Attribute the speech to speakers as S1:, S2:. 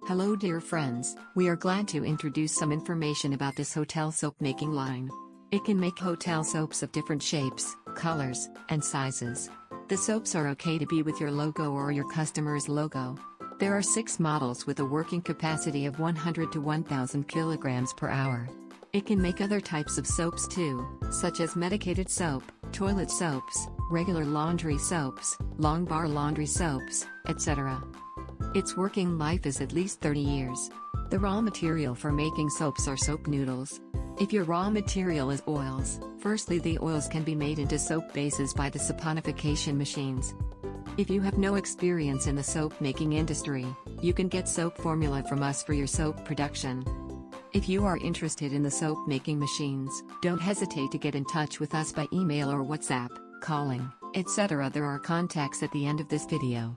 S1: Hello dear friends, we are glad to introduce some information about this hotel soap making line. It can make hotel soaps of different shapes, colors, and sizes. The soaps are okay to be with your logo or your customer's logo. There are 6 models with a working capacity of 100 to 1000 kilograms per hour. It can make other types of soaps too, such as medicated soap, toilet soaps, regular laundry soaps, long bar laundry soaps, etc. Its working life is at least 30 years. The raw material for making soaps are soap noodles. If your raw material is oils, firstly the oils can be made into soap bases by the saponification machines. If you have no experience in the soap making industry, you can get soap formula from us for your soap production. If you are interested in the soap making machines, don't hesitate to get in touch with us by email or WhatsApp, calling, etc. There are contacts at the end of this video.